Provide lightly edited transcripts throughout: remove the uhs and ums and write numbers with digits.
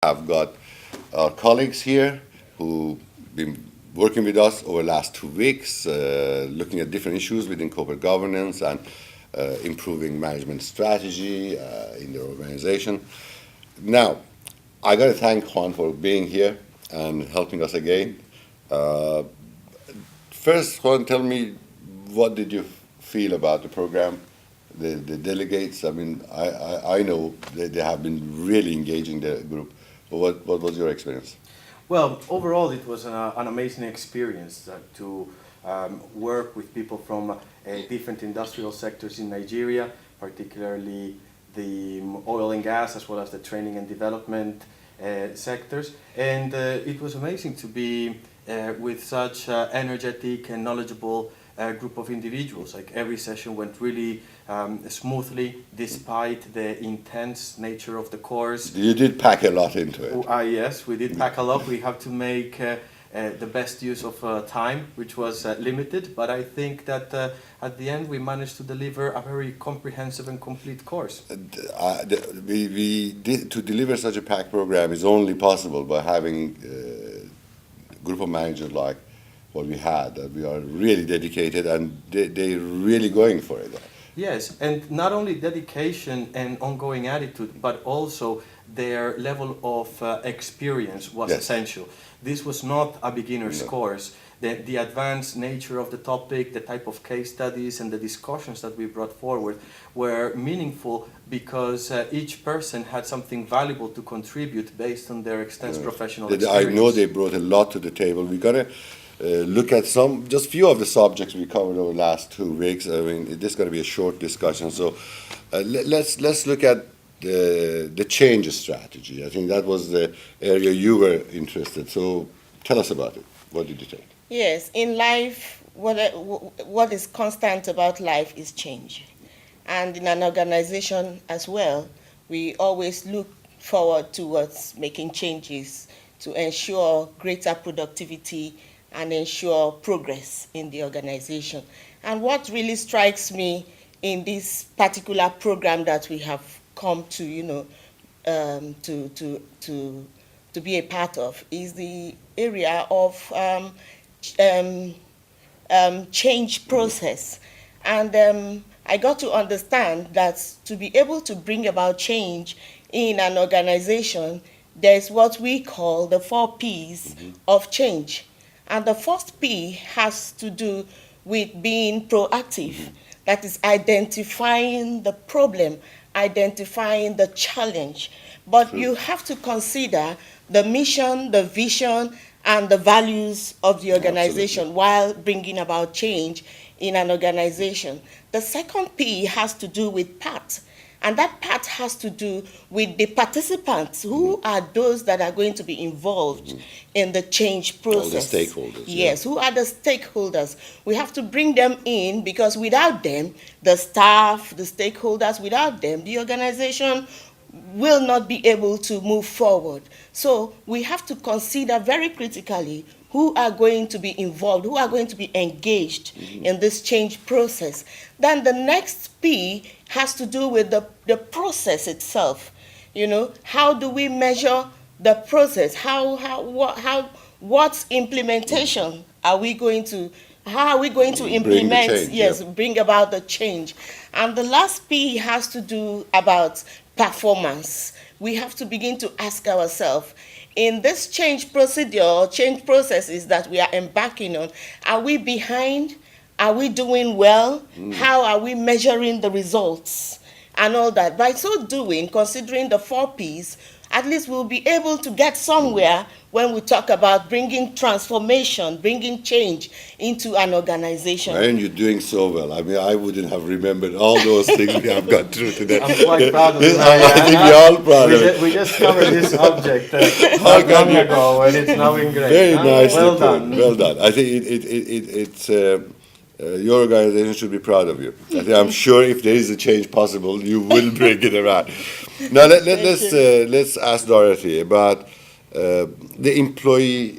I've got our colleagues here who've been working with us over the last 2 weeks, looking at different issues within corporate governance and improving management strategy in their organization. Now, I got to thank Juan for being here and helping us again. Uh, First, Juan, tell me, what did you feel about the program, the delegates? I mean, I know they have been really engaging the group. But what was your experience? Well, overall, it was an amazing experience to work with people from different industrial sectors in Nigeria, particularly the oil and gas, as well as the training and development sectors. And it was amazing to be with such energetic and knowledgeable group of individuals. Like every session went really smoothly, despite the intense nature of the course. You did pack a lot into it. Yes, we did pack a lot. We have to make the best use of time, which was limited. But I think that at the end we managed to deliver a very comprehensive and complete course. We did, to deliver such a packed program is only possible by having a group of managers like what we had. That we are really dedicated and they're really going for it. Yes, and not only dedication and ongoing attitude, but also their level of experience was Yes. essential. This was not a beginner's No. course. The advanced nature of the topic, the type of case studies, and the discussions that we brought forward were meaningful because each person had something valuable to contribute based on their extensive professional I experience. know they brought a lot to the table. We got to look at just few of the subjects we covered over the last 2 weeks. I mean, this is going to be a short discussion. So let's look at the change strategy. I think that was the area you were interested. So tell us about it. What did you take? Yes, in life, what is constant about life is change. And in an organization as well, we always look forward towards making changes to ensure greater productivity and ensure progress in the organization. And what really strikes me in this particular program that we have come to, to be a part of is the area of change process. And I got to understand that to be able to bring about change in an organization, there's what we call the 4 Ps of change. And the first P has to do with being proactive. That is identifying the problem, identifying the challenge. But you have to consider the mission, the vision, and the values of the organization Absolutely. while bringing about change in an organization. The second P has to do with part. And that part has to do with the participants. Who are those that are going to be involved in the change process? All the stakeholders. Yes, who are the stakeholders? We have to bring them in because without them, the staff, the stakeholders, without them, the organization will not be able to move forward. So we have to consider very critically who are going to be involved, who are going to be engaged in this change process. Then the next P has to do with the process itself. How do we measure the process? What implementation are we going to, how are we going to Bring the implement, change, yes, yeah. bring about the change? And the last P has to do about performance. We have to begin to ask ourselves, in this change procedure or change processes that we are embarking on, are we behind? Are we doing well? How are we measuring the results? And all that. By so doing, considering the 4 Ps, at least we'll be able to get somewhere when we talk about bringing transformation, bringing change into an organization. And you're doing so well. I mean, I wouldn't have remembered all those things we have gone through today. I'm quite proud of you. I think we're all proud of it. We just covered this subject How not can long you- ago, and it's now ingrained. Very nicely Well put. done. Well done. I think it's your organization should be proud of you. I think, I'm sure if there is a change possible, you will bring it around. Now let's ask Dorothy about the employee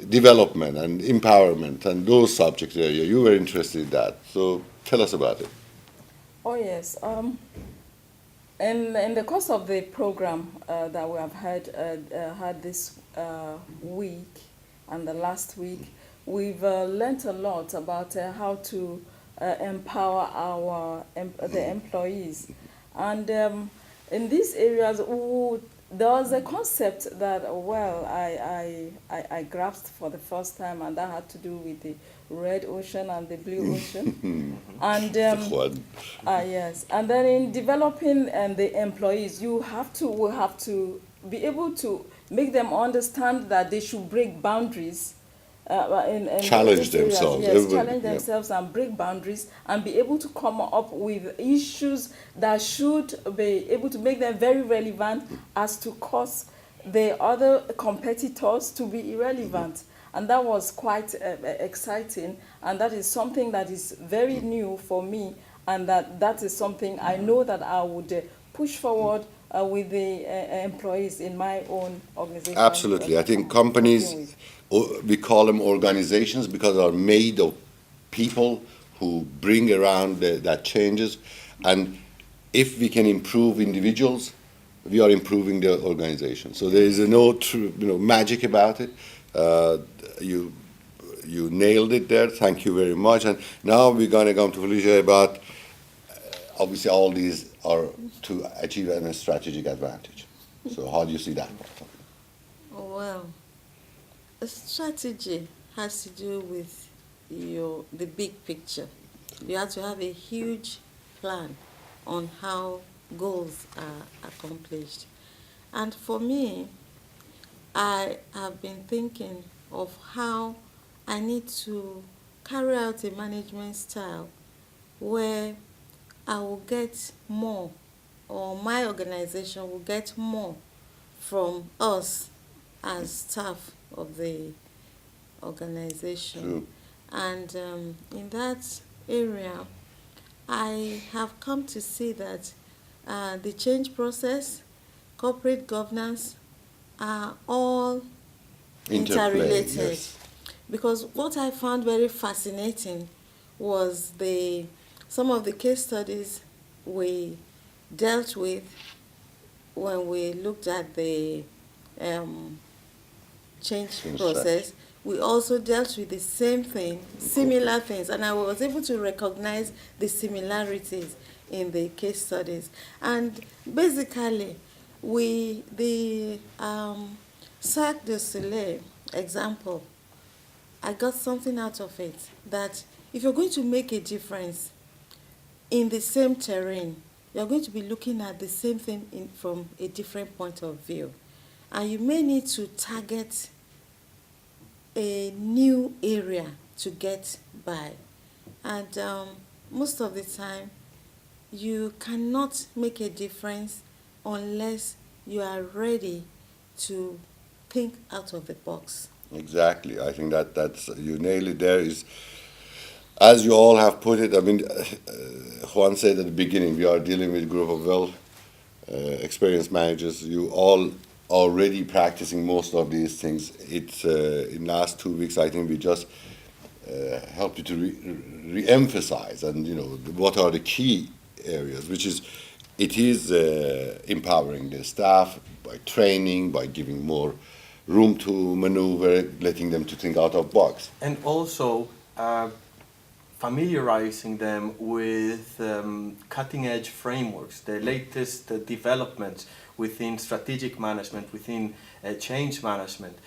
development and empowerment and those subject area. You were interested in that, so tell us about it. Oh yes. In the course of the program that we have had this week and the last week, we've learnt a lot about how to empower the employees, and in these areas, there was a concept that I grasped for the first time, and that had to do with the red ocean and the blue ocean, and Juan. yes, and then in developing the employees, we have to be able to make them understand that they should break boundaries. In Challenge these areas. themselves. Yes, Everybody- challenge yeah. themselves and break boundaries and be able to come up with issues that should be able to make them very relevant as to cause the other competitors to be irrelevant. And that was quite exciting, and that is something that is very new for me, and that is something I know that I would push forward with the employees in my own organization. Absolutely. I think I'm companies, working with. we call them organizations because they are made of people who bring around that changes. And if we can improve individuals, we are improving the organization. So there is no magic about it. You nailed it there. Thank you very much. And now we're going to come to Felicia about obviously all these are to achieve a strategic advantage. So how do you see that? Well, a strategy has to do with the big picture. You have to have a huge plan on how goals are accomplished. And for me, I have been thinking of how I need to carry out a management style where I will get more, or my organization will get more from us as staff of the organization. True. And in that area, I have come to see that the change process, corporate governance are all Interplay, interrelated. yes. Because what I found very fascinating was some of the case studies we dealt with when we looked at the change Change process. We also dealt with the same thing, similar things, and I was able to recognize the similarities in the case studies. And basically, the Cirque du Soleil example, I got something out of it, that if you're going to make a difference in the same terrain, you're going to be looking at the same thing from a different point of view. And you may need to target a new area to get by. And most of the time, you cannot make a difference unless you are ready to think out of the box. Exactly. I think that's you nailed it. There is, as you all have put it. I mean, Juan said at the beginning, we are dealing with a group of experienced managers. You all already practicing most of these things. It's in last 2 weeks. I think we just helped you to re-emphasize and what are the key areas, which is it is empowering the staff by training, by giving more room to maneuver, letting them to think out of box. And also familiarizing them with cutting-edge frameworks, the latest developments within strategic management, within change management,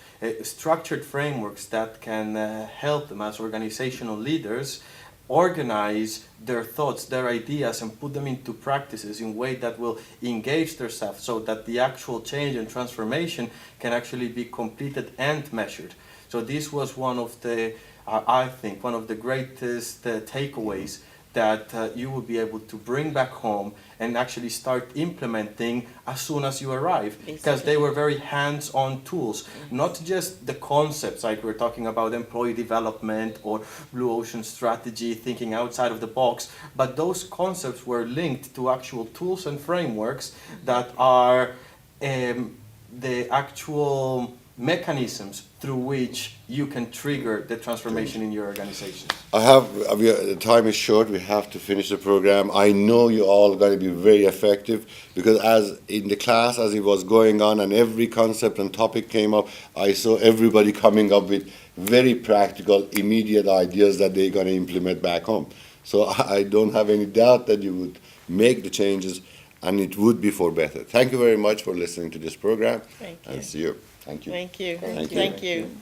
structured frameworks that can help them as organizational leaders organize their thoughts, their ideas, and put them into practices in a way that will engage their staff so that the actual change and transformation can actually be completed and measured. So this was one of the, I think, one of the greatest takeaways that you will be able to bring back home and actually start implementing as soon as you arrive, because they were very hands-on tools, not just the concepts like we're talking about employee development or blue ocean strategy, thinking outside of the box, but those concepts were linked to actual tools and frameworks that are the actual mechanisms through which you can trigger the transformation in your organizations? The time is short. We have to finish the program. I know you all are going to be very effective because as in the class, as it was going on and every concept and topic came up, I saw everybody coming up with very practical, immediate ideas that they're going to implement back home. So I don't have any doubt that you would make the changes and it would be for better. Thank you very much for listening to this program. Thank you. And see you. Thank you. Thank you. Thank you. Thank you.